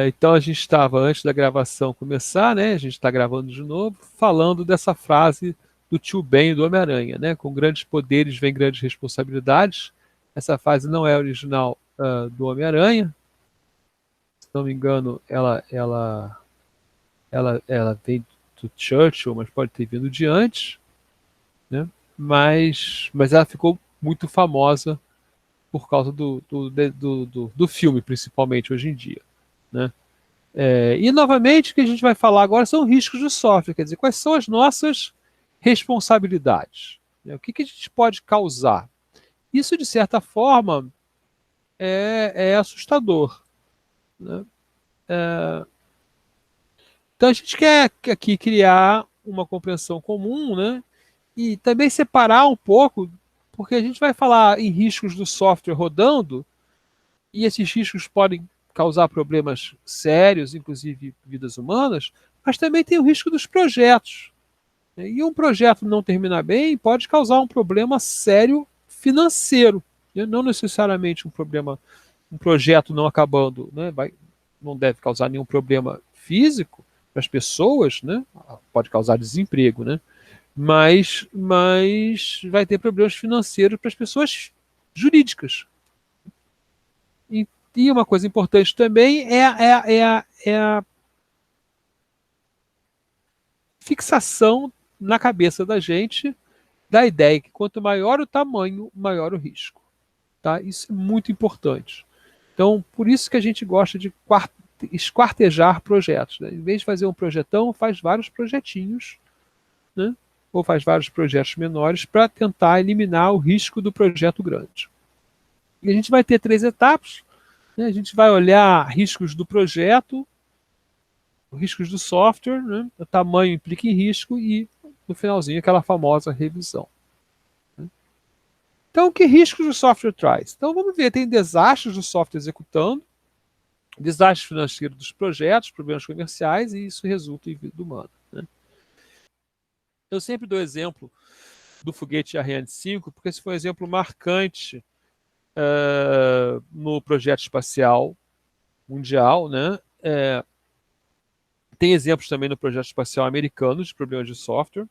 Então a gente estava, antes da gravação começar, né? A gente está gravando de novo, falando dessa frase do tio Ben do Homem-Aranha, né? Com grandes poderes vem grandes responsabilidades. Essa frase não é original do Homem-Aranha. Se não me engano, ela vem do Churchill, mas pode ter vindo de antes, né? Mas ela ficou muito famosa por causa do filme, principalmente hoje em dia, né? E, novamente, o que a gente vai falar agora são riscos do software, quer dizer, quais são as nossas responsabilidades, né? O que a gente pode causar? Isso, de certa forma, é assustador, né? Então, a gente quer aqui criar uma compreensão comum, né? E também separar um pouco, porque a gente vai falar em riscos do software rodando, e esses riscos podem causar problemas sérios, inclusive vidas humanas, mas também tem o risco dos projetos. E um projeto não terminar bem pode causar um problema sério financeiro, né? Não necessariamente um projeto não acabando, né? Não deve causar nenhum problema físico para as pessoas, né? Pode causar desemprego, né? Mas vai ter problemas financeiros para as pessoas jurídicas. E uma coisa importante também é a fixação na cabeça da gente da ideia que quanto maior o tamanho, maior o risco. Tá? Isso é muito importante. Então, por isso que a gente gosta de esquartejar projetos. Né? Em vez de fazer um projetão, faz vários projetinhos, né? Ou faz vários projetos menores para tentar eliminar o risco do projeto grande. E a gente vai ter 3 etapas. Né? A gente vai olhar riscos do projeto, riscos do software, né? O tamanho implica em risco e, no finalzinho, aquela famosa revisão. Então, que riscos o software traz? Então, vamos ver, tem desastres do software executando, desastres financeiros dos projetos, problemas comerciais, e isso resulta em vida humana. Né? Eu sempre dou exemplo do foguete Ariane 5, porque esse foi um exemplo marcante no projeto espacial mundial, né? Tem exemplos também no projeto espacial americano de problemas de software.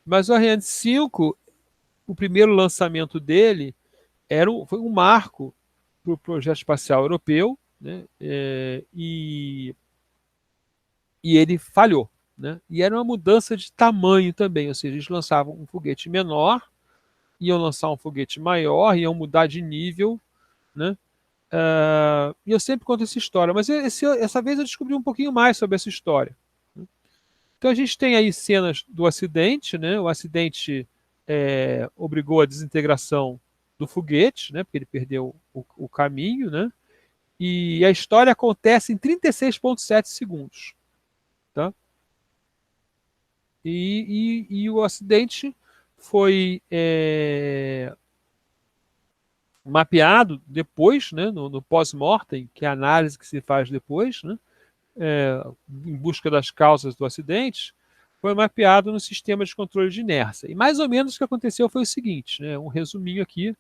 Mas o Ariane 5, o primeiro lançamento dele foi um marco para o projeto espacial europeu, né? E ele falhou. Né? E era uma mudança de tamanho também, ou seja, eles lançavam um foguete menor, iam lançar um foguete maior, iam mudar de nível, né? E eu sempre conto essa história, mas essa vez eu descobri um pouquinho mais sobre essa história. Então a gente tem aí cenas do acidente, né? O acidente obrigou a desintegração do foguete, né? Porque ele perdeu o caminho, né? E a história acontece em 36,7 segundos. Tá? E o acidente foi mapeado depois, né? No pós-mortem, que é a análise que se faz depois, né? Em busca das causas do acidente, foi mapeado no sistema de controle de inércia. E mais ou menos o que aconteceu foi o seguinte, né? Um resuminho aqui.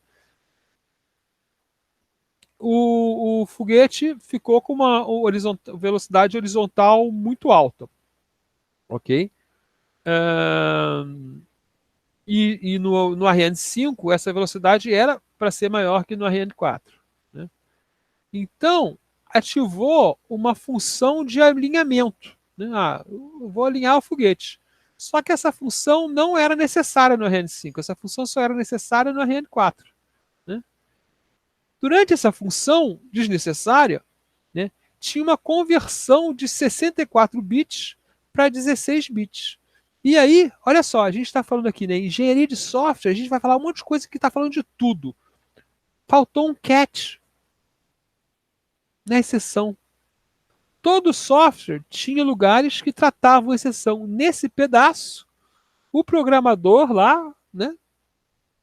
O foguete ficou com uma velocidade horizontal muito alta, ok? E no Ariane 5, essa velocidade era para ser maior que no Ariane 4. Né? Então, ativou uma função de alinhamento. Né? Eu vou alinhar o foguete. Só que essa função não era necessária no Ariane 5, essa função só era necessária no Ariane 4. Né? Durante essa função desnecessária, né, tinha uma conversão de 64 bits para 16 bits. E aí, olha só, a gente está falando aqui, né, engenharia de software, a gente vai falar um monte de coisa que está falando de tudo. Faltou um catch na exceção. Todo software tinha lugares que tratavam exceção. Nesse pedaço, o programador lá, né,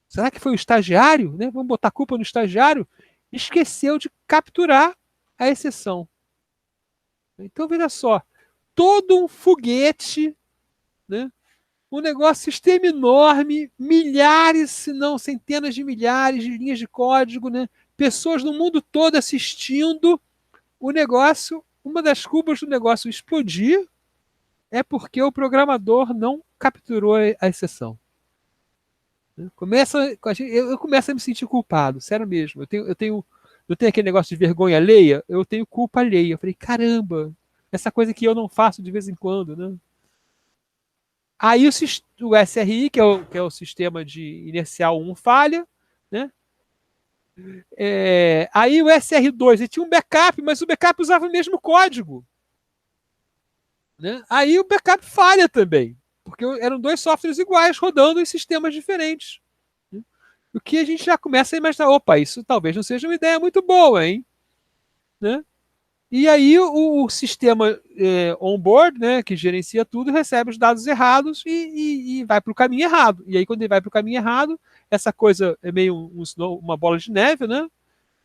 será que foi o estagiário? Né? Vamos botar a culpa no estagiário? Esqueceu de capturar a exceção. Então, veja só, todo um foguete, né? Um negócio, sistema enorme, milhares, se não centenas de milhares de linhas de código, né? Pessoas no mundo todo assistindo o negócio, uma das culpas do negócio explodir é porque o programador não capturou a exceção. Eu começo a me sentir culpado, sério mesmo. Eu tenho aquele negócio de vergonha alheia, eu tenho culpa alheia. Eu falei, caramba, essa coisa que eu não faço de vez em quando, né? Aí o SRI, que é o sistema de inercial 1, falha, né? Aí o SR2, ele tinha um backup, mas o backup usava o mesmo código, né? Aí o backup falha também, porque eram dois softwares iguais rodando em sistemas diferentes. Né? O que a gente já começa a imaginar, opa, isso talvez não seja uma ideia muito boa, hein? Né? E aí o sistema on-board, né, que gerencia tudo, recebe os dados errados e vai para o caminho errado. E aí quando ele vai para o caminho errado, essa coisa é meio uma bola de neve, né?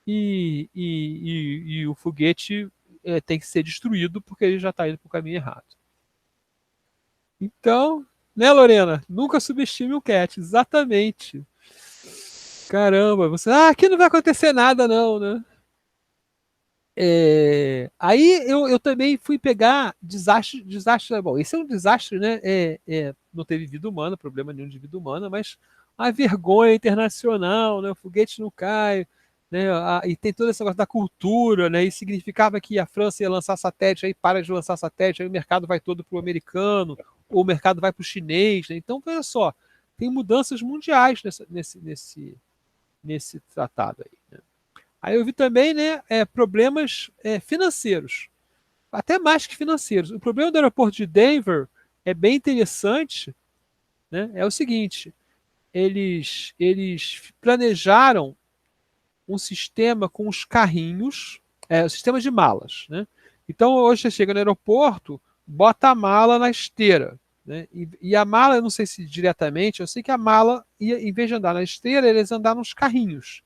E o foguete tem que ser destruído porque ele já está indo para o caminho errado. Então, né, Lorena? Nunca subestime o cat, exatamente. Caramba, aqui não vai acontecer nada não, né? Aí eu também fui pegar desastre. Bom, esse é um desastre, né? Não teve vida humana, problema nenhum de vida humana, mas a vergonha internacional, né? O foguete não cai, né? E tem todo esse negócio da cultura, né? E significava que a França ia lançar satélite, aí para de lançar satélite, aí o mercado vai todo para o americano, ou o mercado vai para o chinês, né? Então, olha só, tem mudanças mundiais nesse tratado aí. Né? Aí eu vi também, né, problemas financeiros, até mais que financeiros. O problema do aeroporto de Denver é bem interessante, né? É o seguinte: eles planejaram um sistema com os carrinhos, um sistema de malas, né? Então hoje você chega no aeroporto, bota a mala na esteira, né? E a mala, eu não sei se diretamente, eu sei que a mala ia, em vez de andar na esteira, eles andaram nos carrinhos.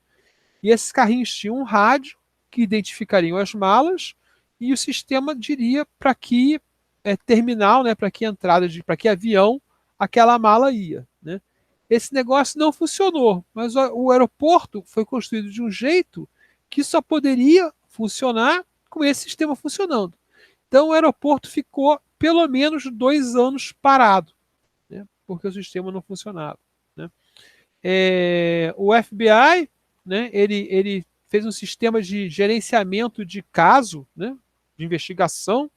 E esses carrinhos tinham um rádio que identificariam as malas e o sistema diria para que terminal, né, para que entrada, para que avião aquela mala ia. Né? Esse negócio não funcionou, mas o aeroporto foi construído de um jeito que só poderia funcionar com esse sistema funcionando. Então o aeroporto ficou pelo menos 2 anos parado, né, porque o sistema não funcionava. Né? O FBI, né, ele fez um sistema de gerenciamento de caso, né, de investigação,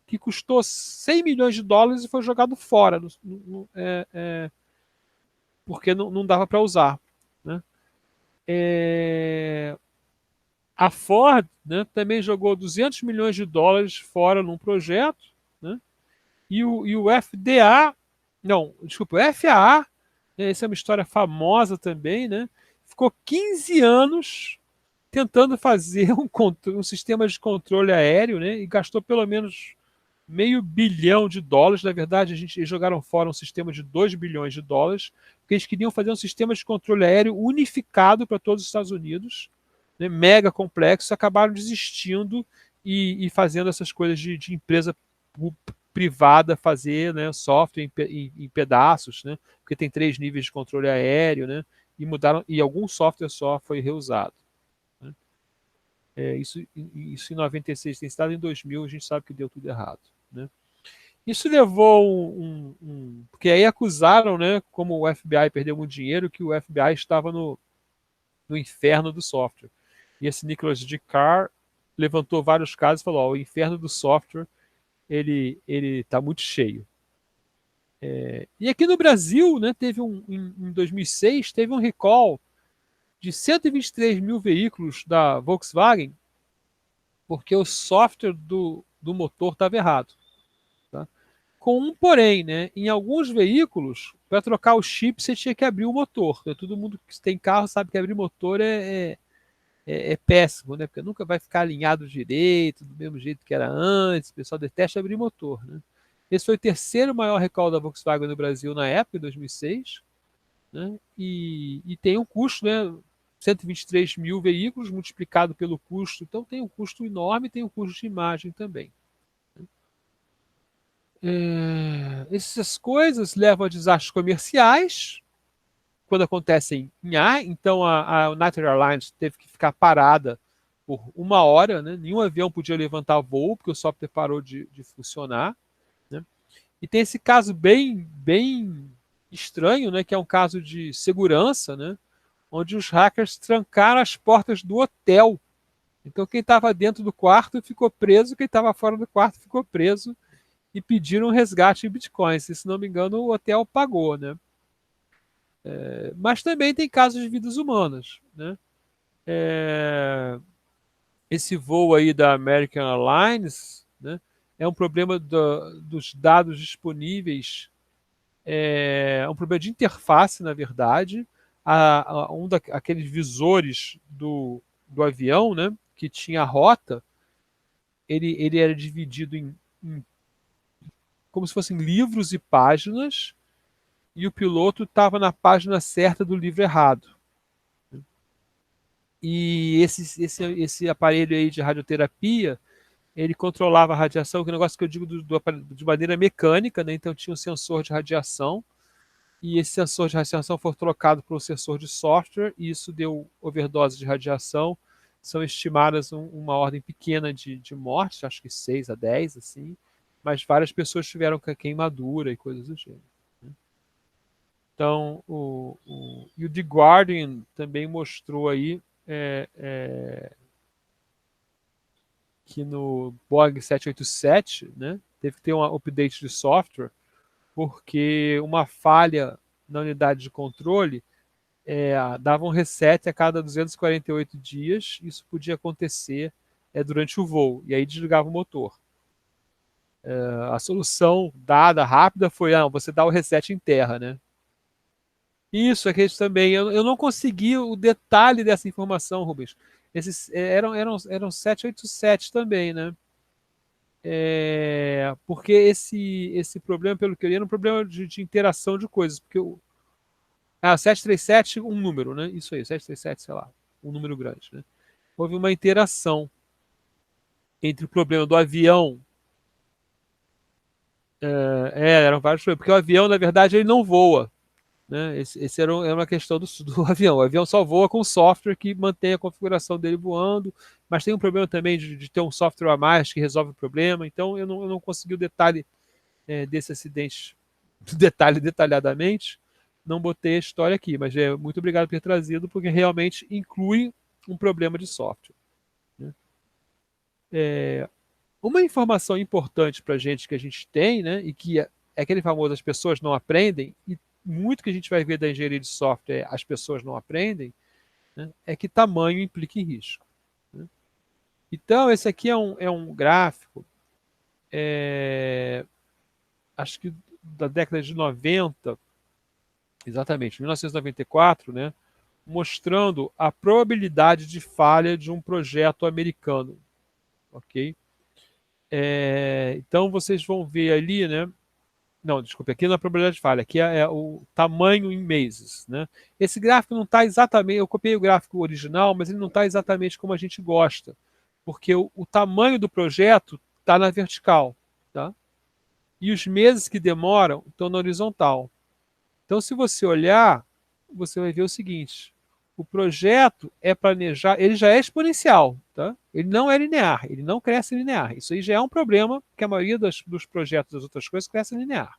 que custou 100 milhões de dólares e foi jogado fora, porque não dava para usar. Né? A Ford, né, também jogou 200 milhões de dólares fora num projeto, né? E o FDA, não, desculpa, o FAA, essa é uma história famosa também, né? Ficou 15 anos tentando fazer um sistema de controle aéreo, né? E gastou pelo menos meio bilhão de dólares. Na verdade, eles jogaram fora um sistema de 2 bilhões de dólares, porque eles queriam fazer um sistema de controle aéreo unificado para todos os Estados Unidos, né? Mega complexo, acabaram desistindo e fazendo essas coisas de empresa privada fazer, né, software em pedaços, né, porque tem 3 níveis de controle aéreo, né, e mudaram, e algum software só foi reusado. Né. Isso em 96 tem estado, em 2000 a gente sabe que deu tudo errado. Né. Isso levou porque aí acusaram, né, como o FBI perdeu muito dinheiro, que o FBI estava no inferno do software. E esse Nicholas G. Carr levantou vários casos e falou: o inferno do software ele está muito cheio. E aqui no Brasil, né, em 2006, teve um recall de 123 mil veículos da Volkswagen, porque o software do motor estava errado. Tá? Com um porém, né, em alguns veículos, para trocar o chip, você tinha que abrir o motor. Todo mundo que tem carro sabe que abrir motor é péssimo, né? Porque nunca vai ficar alinhado direito, do mesmo jeito que era antes. O pessoal detesta abrir motor. Né? Esse foi o terceiro maior recall da Volkswagen no Brasil na época, em 2006. Né? E tem um custo, né? 123 mil veículos multiplicado pelo custo. Então tem um custo enorme, tem um custo de imagem também. Essas coisas levam a desastres comerciais, quando acontecem em ar. Então a United Airlines teve que ficar parada por 1 hora, né? Nenhum avião podia levantar voo, porque o software parou de funcionar, né? E tem esse caso bem estranho, né? Que é um caso de segurança, né? Onde os hackers trancaram as portas do hotel. Então quem estava dentro do quarto ficou preso, quem estava fora do quarto ficou preso e pediram um resgate em bitcoins. Se não me engano, o hotel pagou, né? Mas também tem casos de vidas humanas, né? É, esse voo aí da American Airlines, né, é um problema dos dados disponíveis, é um problema de interface, na verdade. Aqueles visores do avião, né, que tinha a rota, ele era dividido em como se fossem livros e páginas, e o piloto estava na página certa do livro errado. E esse aparelho aí de radioterapia, ele controlava a radiação, que é um negócio que eu digo de maneira mecânica, né? Então tinha um sensor de radiação, e esse sensor de radiação foi trocado por um sensor de software, e isso deu overdose de radiação. São estimadas uma ordem pequena de mortes, acho que 6 a 10, assim, mas várias pessoas tiveram queimadura e coisas do gênero. Né? Então, e o The Guardian também mostrou aí que no Boeing 787, né, teve que ter um update de software, porque uma falha na unidade de controle dava um reset a cada 248 dias. Isso podia acontecer durante o voo, e aí desligava o motor. A solução dada rápida foi: você dá o reset em terra, né? Isso, é que isso também. Eu não consegui o detalhe dessa informação, Rubens. Esses eram 787 também, né? Porque esse problema, pelo que eu li, era um problema de interação de coisas. Porque 737, um número, né? Isso aí, 737, sei lá, um número grande, né? Houve uma interação entre o problema do avião. Eram vários problemas, porque o avião, na verdade, ele não voa. Né? Esse era uma questão do avião. O avião só voa com software que mantém a configuração dele voando, mas tem um problema também de ter um software a mais que resolve o problema. Então eu não consegui o detalhe desse acidente, detalhadamente. Não botei a história aqui, mas muito obrigado por ter trazido, porque realmente inclui um problema de software. Né? Uma informação importante para a gente que a gente tem, né, e que é aquele famoso: as pessoas não aprendem, e muito que a gente vai ver da engenharia de software, as pessoas não aprendem, né, é que tamanho implica em risco. Né? Então, esse aqui é um gráfico, acho que da década de 90, exatamente, 1994, né, mostrando a probabilidade de falha de um projeto americano. Ok? Então, vocês vão ver ali, né? Não, desculpe, aqui não é a probabilidade de falha, aqui é o tamanho em meses. Né? Esse gráfico não está exatamente, eu copiei o gráfico original, mas ele não está exatamente como a gente gosta, porque o tamanho do projeto está na vertical, tá? E os meses que demoram estão na horizontal. Então, se você olhar, você vai ver o seguinte: o projeto é planejar, ele já é exponencial, tá? Ele não é linear, ele não cresce linear. Isso aí já é um problema, porque a maioria dos projetos das outras coisas cresce linear.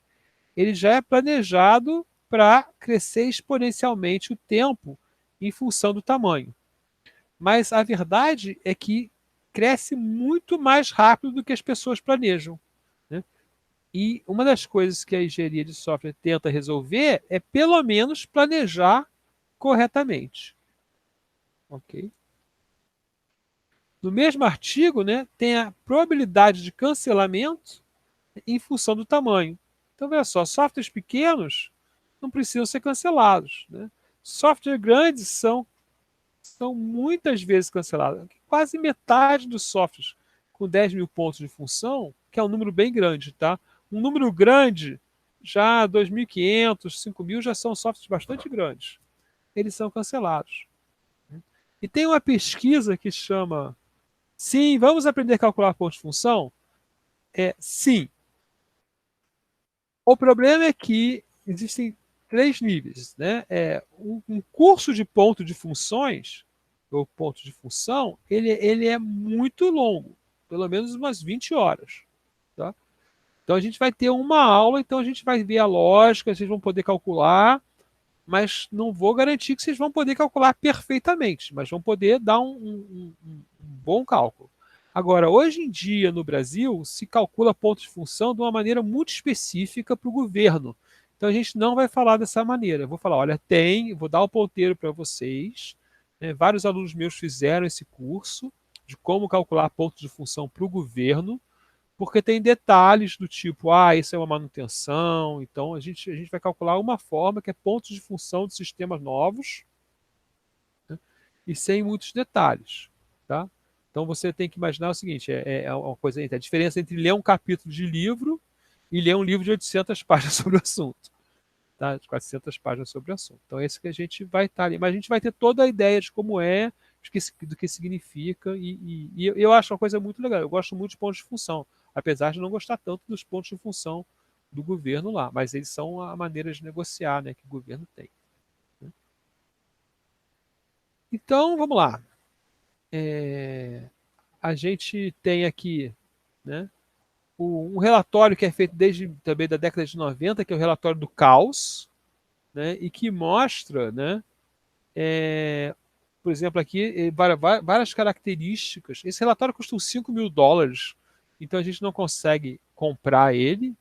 Ele já é planejado para crescer exponencialmente o tempo em função do tamanho. Mas a verdade é que cresce muito mais rápido do que as pessoas planejam. Né? E uma das coisas que a engenharia de software tenta resolver é, pelo menos, planejar corretamente. Ok? No mesmo artigo, né, tem a probabilidade de cancelamento em função do tamanho. Então, veja só, softwares pequenos não precisam ser cancelados. Né? Softwares grandes são muitas vezes cancelados. Quase metade dos softwares com 10 mil pontos de função, que é um número bem grande, tá? Um número grande, já 2.500, 5.000, já são softwares bastante grandes. Eles são cancelados. E tem uma pesquisa que chama Sim, vamos aprender a calcular pontos de função? Sim. O problema é que existem 3 níveis. Né? Um curso de ponto de funções ou ponto de função, ele é muito longo, pelo menos umas 20 horas. Tá? Então a gente vai ter uma aula, então a gente vai ver a lógica, vocês vão poder calcular, mas não vou garantir que vocês vão poder calcular perfeitamente, mas vão poder dar um bom cálculo. Agora, hoje em dia, no Brasil, se calcula pontos de função de uma maneira muito específica para o governo. Então, a gente não vai falar dessa maneira. Eu vou falar, olha, vou dar o ponteiro para vocês. Né? Vários alunos meus fizeram esse curso de como calcular pontos de função para o governo, porque tem detalhes do tipo, isso é uma manutenção, então a gente vai calcular uma forma que é pontos de função de sistemas novos, né, e sem muitos detalhes. Tá? Então você tem que imaginar o seguinte, é uma coisa, a diferença entre ler um capítulo de livro e ler um livro de 800 páginas sobre o assunto. Tá? De 400 páginas sobre o assunto. Então é isso que a gente vai estar ali. Mas a gente vai ter toda a ideia de como é, do que significa, e eu acho uma coisa muito legal. Eu gosto muito de pontos de função, apesar de não gostar tanto dos pontos de função do governo lá, mas eles são a maneira de negociar, né, que o governo tem. Né? Então, vamos lá. A gente tem aqui, né, um relatório que é feito desde também da década de 90, que é o relatório do caos, né, e que mostra, né, por exemplo, aqui, várias características. Esse relatório custa uns US$ 5.000, então a gente não consegue comprar ele,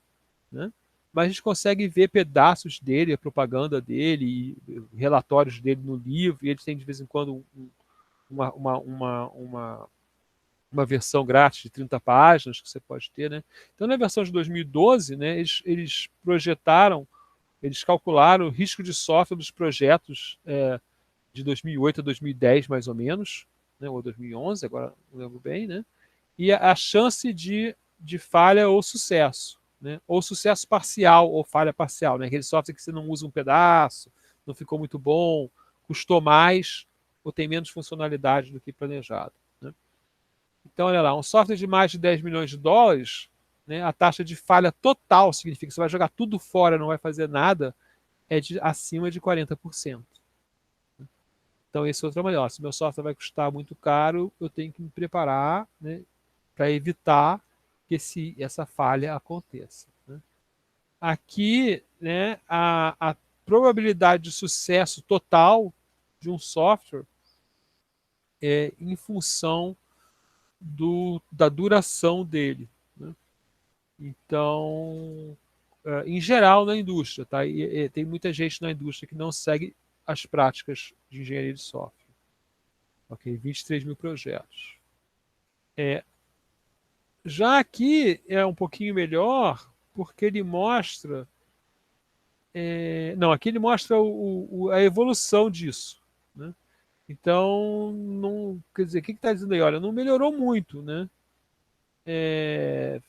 né? Mas a gente consegue ver pedaços dele, a propaganda dele, e relatórios dele no livro, e eles têm de vez em quando uma versão grátis de 30 páginas que você pode ter. Né? Então, na versão de 2012, né, eles eles calcularam o risco de software dos projetos de 2008 a 2010, mais ou menos, né, ou 2011, agora não lembro bem, né, e a chance de falha ou sucesso, né, ou sucesso parcial ou falha parcial, né, aquele software que você não usa um pedaço, não ficou muito bom, custou mais ou tem menos funcionalidade do que planejado. Né. Então, olha lá, um software de mais de 10 milhões de dólares, né, a taxa de falha total significa que você vai jogar tudo fora, não vai fazer nada, é acima de 40%. Então, esse é outra maneira. Se meu software vai custar muito caro, eu tenho que me preparar, né, para evitar que essa falha aconteça. Né? Aqui, né, a probabilidade de sucesso total de um software é em função da duração dele. Né? Então, em geral, na indústria, tá? E tem muita gente na indústria que não segue as práticas de engenharia de software. Ok, 23 mil projetos. Já aqui é um pouquinho melhor, porque ele mostra. Não, aqui ele mostra a evolução disso. Né? Então, não, quer dizer, o que está dizendo aí? Olha, não melhorou muito, né?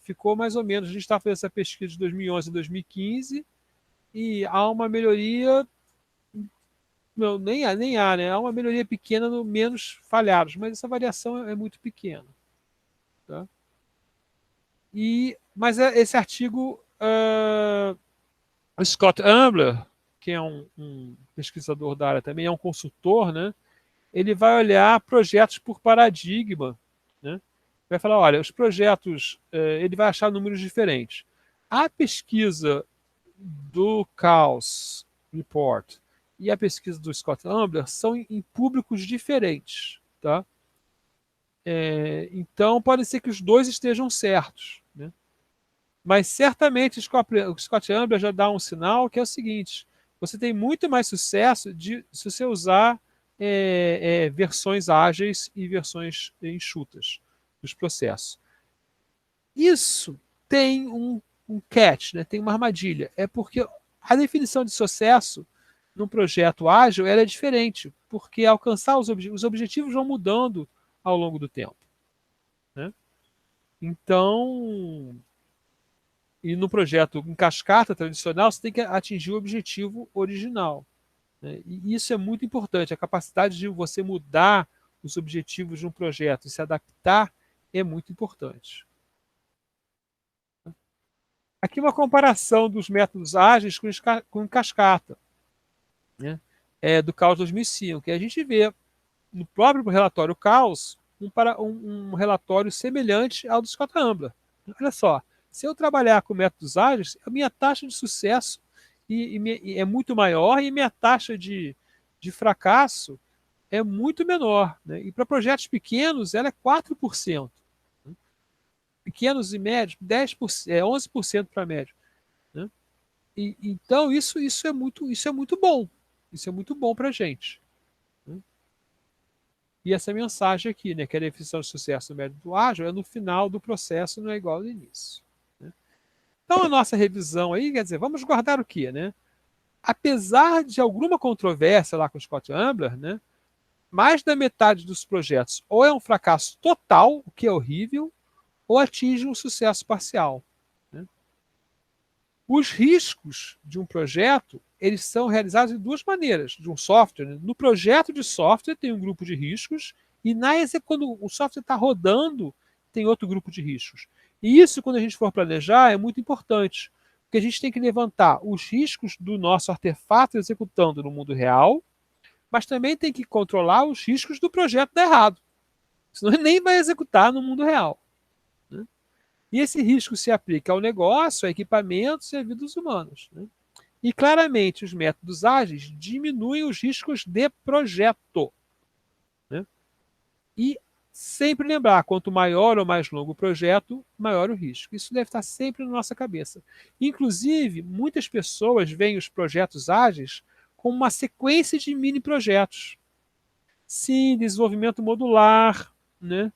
Ficou mais ou menos. A gente está fazendo essa pesquisa de 2011 a 2015 e há uma melhoria. Não, nem há, né? Há uma melhoria pequena no menos falhados, mas essa variação é muito pequena. Tá? Mas esse artigo, o Scott Ambler, que é um pesquisador da área também, é um consultor, né? Ele vai olhar projetos por paradigma, né? Vai falar, olha, os projetos, ele vai achar números diferentes. A pesquisa do Chaos Report e a pesquisa do Scott Ambler são em públicos diferentes, tá? Então, pode ser que os dois estejam certos, né? Mas certamente o Scott Ambler já dá um sinal que é o seguinte: você tem muito mais sucesso se você usar versões ágeis e versões enxutas dos processos. Isso tem um catch, né? Tem uma armadilha. É porque a definição de sucesso num projeto ágil ela é diferente, porque alcançar os objetivos vão mudando ao longo do tempo. Né? Então, e no projeto em cascata tradicional, você tem que atingir o objetivo original. Né? E isso é muito importante. A capacidade de você mudar os objetivos de um projeto e se adaptar é muito importante. Aqui uma comparação dos métodos ágeis com cascata, né? Do Caos 2005, que a gente vê no próprio relatório Caos um relatório semelhante ao do Scott Ambler. Olha só, se eu trabalhar com métodos ágeis, a minha taxa de sucesso e é muito maior e minha taxa de fracasso é muito menor. Né? E para projetos pequenos, ela é 4%. Pequenos e médios, 10%, 11% para médio. Né? Então, isso é muito bom. Isso é muito bom para a gente. Né? E essa mensagem aqui, né, que a definição de sucesso no método ágil é no final do processo, não é igual ao início. Né? Então, a nossa revisão aí, quer dizer, vamos guardar o quê? Né? Apesar de alguma controvérsia lá com o Scott Ambler, né, mais da metade dos projetos ou é um fracasso total, o que é horrível, ou atinge um sucesso parcial. Né? Os riscos de um projeto, eles são realizados de duas maneiras, de um software. Né? No projeto de software tem um grupo de riscos e quando o software está rodando, tem outro grupo de riscos. E isso, quando a gente for planejar, é muito importante, porque a gente tem que levantar os riscos do nosso artefato executando no mundo real, mas também tem que controlar os riscos do projeto dar errado. Senão ele nem vai executar no mundo real. Né? E esse risco se aplica ao negócio, a equipamentos e a vidas humanas. Né? E claramente os métodos ágeis diminuem os riscos de projeto. Né? E sempre lembrar, quanto maior ou mais longo o projeto, maior o risco. Isso deve estar sempre na nossa cabeça. Inclusive, muitas pessoas veem os projetos ágeis como uma sequência de mini projetos. Sim, desenvolvimento modular, né?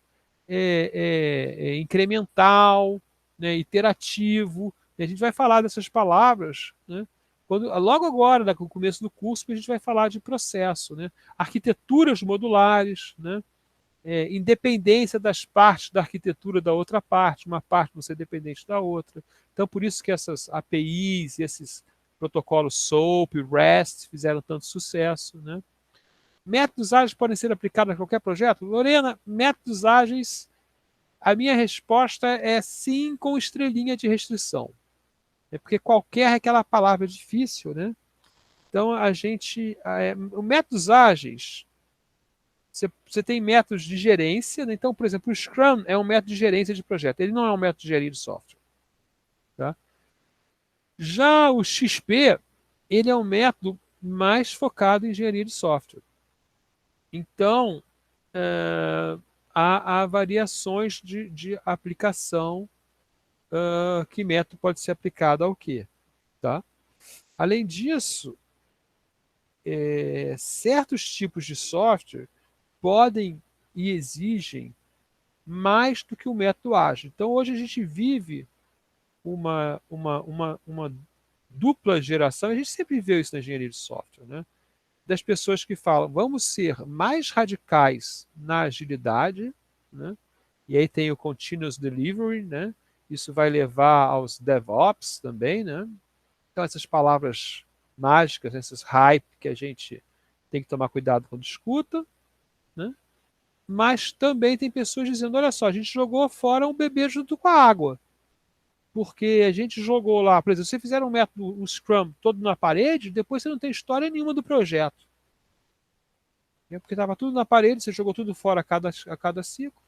Incremental, né? Iterativo. E a gente vai falar dessas palavras, né? Logo agora, no começo do curso, a gente vai falar de processo, né? Arquiteturas modulares, né? Independência das partes da arquitetura da outra parte, uma parte não ser dependente da outra. Então, por isso que essas APIs, esses protocolos SOAP, REST fizeram tanto sucesso, né? Métodos ágeis podem ser aplicados a qualquer projeto? Lorena, métodos ágeis, a minha resposta é sim, com estrelinha de restrição. É porque qualquer é aquela palavra difícil, né? Então, o métodos ágeis, você tem métodos de gerência, né? Então, por exemplo, o Scrum é um método de gerência de projeto. Ele não é um método de gerir de software. Tá? Já o XP, ele é um método mais focado em engenharia de software. Então, há variações de aplicação, que método pode ser aplicado ao quê. Tá? Além disso, certos tipos de software podem e exigem mais do que o método ágil. Então, hoje a gente vive uma dupla geração, a gente sempre vê isso na engenharia de software, né? Das pessoas que falam, vamos ser mais radicais na agilidade, né? E aí tem o continuous delivery, né? Isso vai levar aos DevOps também, né? Então essas palavras mágicas, esses hype que a gente tem que tomar cuidado quando escuta, né? Mas também tem pessoas dizendo, olha só, a gente jogou fora um bebê junto com a água. Porque a gente jogou lá, por exemplo, se você fizer um método, um Scrum todo na parede, depois você não tem história nenhuma do projeto. Porque estava tudo na parede, você jogou tudo fora a cada ciclo.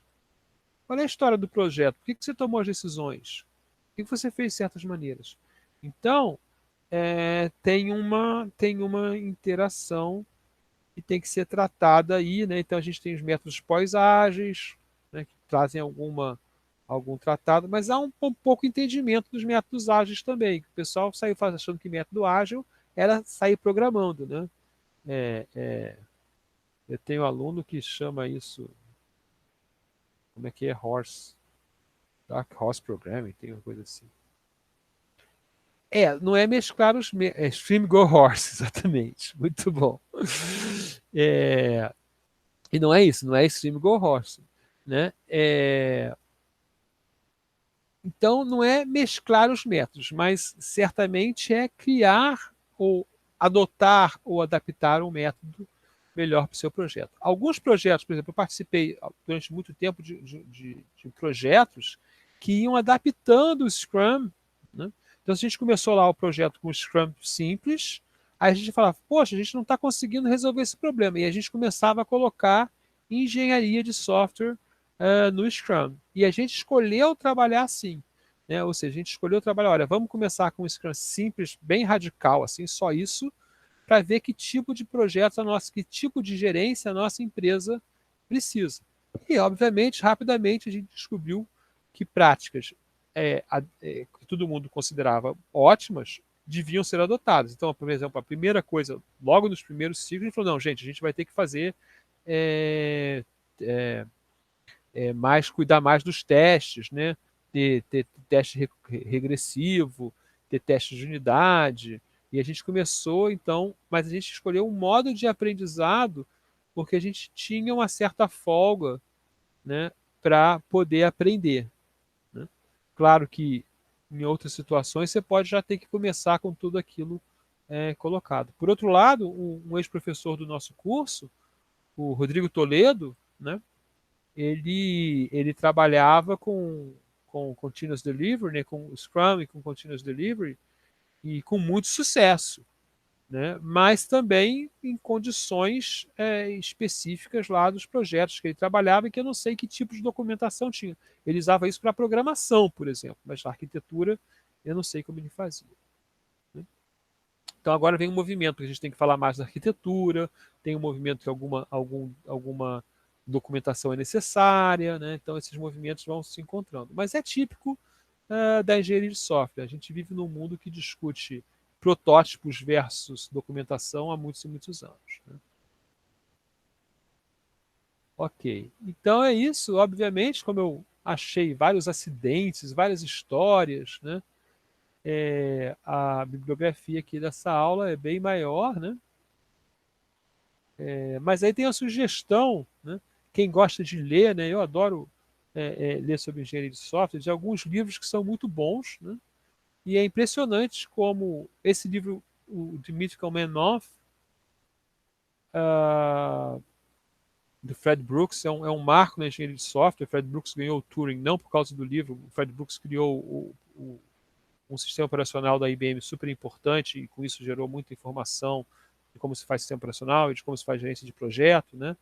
Qual é a história do projeto? Por que você tomou as decisões? Por que você fez certas maneiras? Então, tem uma interação que tem que ser tratada aí, né? Então, a gente tem os métodos pós-ágeis, né, que trazem algum tratado, mas há um pouco entendimento dos métodos ágeis também. O pessoal saiu achando que método ágil era sair programando, né? Eu tenho um aluno que chama isso, como é que é? Dark Horse Programming, tem uma coisa assim. Não é mesclar é Stream Go Horse, exatamente. Muito bom. E não é isso, não é Stream Go Horse. Né? Então, não é mesclar os métodos, mas certamente é criar ou adotar ou adaptar um método melhor para o seu projeto. Alguns projetos, por exemplo, eu participei durante muito tempo de projetos que iam adaptando o Scrum. Né? Então, a gente começou lá o projeto com o Scrum simples, aí a gente falava, poxa, a gente não está conseguindo resolver esse problema. E a gente começava a colocar engenharia de software no Scrum. E a gente escolheu trabalhar assim. Né? Ou seja, a gente escolheu trabalhar, olha, vamos começar com um Scrum simples, bem radical, assim, só isso, para ver que tipo de projeto que tipo de gerência a nossa empresa precisa. E, obviamente, rapidamente a gente descobriu que práticas que todo mundo considerava ótimas deviam ser adotadas. Então, por exemplo, a primeira coisa, logo nos primeiros ciclos, a gente falou, não, gente, a gente vai ter que fazer é, é, cuidar mais dos testes, né? Ter teste regressivo, ter testes de unidade. E a gente começou, então, mas a gente escolheu um modo de aprendizado porque a gente tinha uma certa folga, né, para poder aprender. Né? Claro que em outras situações você pode já ter que começar com tudo aquilo colocado. Por outro lado, um ex-professor do nosso curso, o Rodrigo Toledo, né, ele trabalhava com Continuous Delivery, né, com Scrum e com Continuous Delivery, e com muito sucesso. Né? Mas também em condições específicas lá dos projetos que ele trabalhava e que eu não sei que tipo de documentação tinha. Ele usava isso para programação, por exemplo, mas na arquitetura eu não sei como ele fazia. Né? Então agora vem um movimento que a gente tem que falar mais da arquitetura, tem um movimento que alguma documentação é necessária, né? Então esses movimentos vão se encontrando. Mas é típico da engenharia de software. A gente vive num mundo que discute protótipos versus documentação há muitos e muitos anos. Né? Ok. Então é isso. Obviamente, como eu achei vários acidentes, várias histórias, né? A bibliografia aqui dessa aula é bem maior, né? Mas aí tem a sugestão, né? Quem gosta de ler, né? Eu adoro ler sobre engenharia de software, de alguns livros que são muito bons, né? E é impressionante como esse livro, o The Mythical Man of, uh, do Fred Brooks, é um marco na engenharia de software. Fred Brooks ganhou o Turing não por causa do livro. O Fred Brooks criou um sistema operacional da IBM super importante e com isso gerou muita informação de como se faz sistema operacional e de como se faz gerência de projeto, né?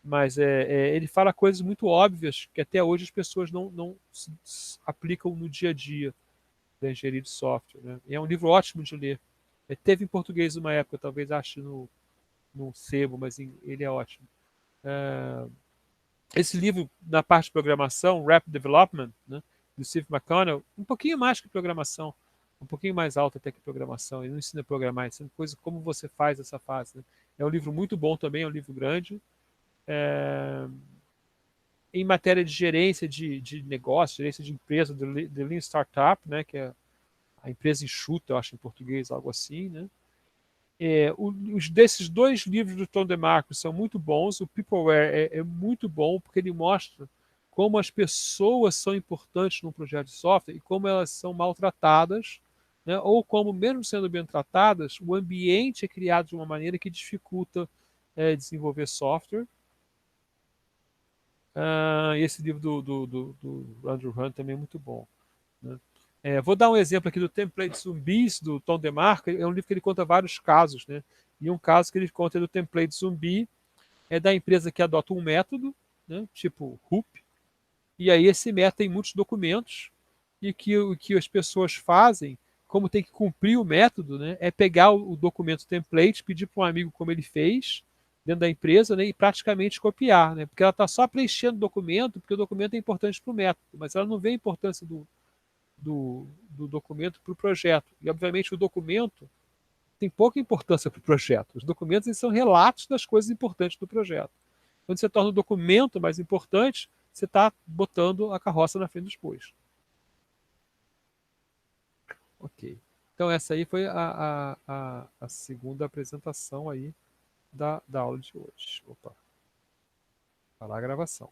Mas ele fala coisas muito óbvias que até hoje as pessoas não aplicam no dia a dia da engenharia de software. Né? E é um livro ótimo de ler. Teve em português uma época, talvez ache no sebo, mas ele é ótimo. Esse livro, na parte de programação, Rapid Development, né, do Steve McConnell, um pouquinho mais que programação, um pouquinho mais alto até que programação. Ele não ensina a programar, ele ensina coisa como você faz essa fase. Né? É um livro muito bom também, é um livro grande. Em matéria de gerência de negócio, gerência de empresa, do Lean Startup, né, que é a empresa enxuta, eu acho em português, algo assim, né? Os desses dois livros do Tom DeMarco são muito bons. O Peopleware é muito bom porque ele mostra como as pessoas são importantes num projeto de software e como elas são maltratadas, né? Ou como, mesmo sendo bem tratadas, o ambiente é criado de uma maneira que dificulta desenvolver software. Esse livro do Andrew Hunt também é muito bom. Né? Vou dar um exemplo aqui do Template Zumbis, do Tom DeMarco. É um livro que ele conta vários casos. Né? E um caso que ele conta é do Template Zumbi, é da empresa que adota um método, né? Tipo RUP, e aí esse método tem muitos documentos, e que o que as pessoas fazem, como tem que cumprir o método, né? É pegar o documento template, pedir para um amigo como ele fez, dentro da empresa, né? E praticamente copiar, né? Porque ela está só preenchendo o documento, porque o documento é importante para o método, mas ela não vê a importância do documento para o projeto. E, obviamente, o documento tem pouca importância para o projeto. Os documentos eles são relatos das coisas importantes do projeto. Quando você torna o documento mais importante, você está botando a carroça na frente dos bois. Ok. Então, essa aí foi a segunda apresentação aí da aula de hoje. Opa, parar a gravação.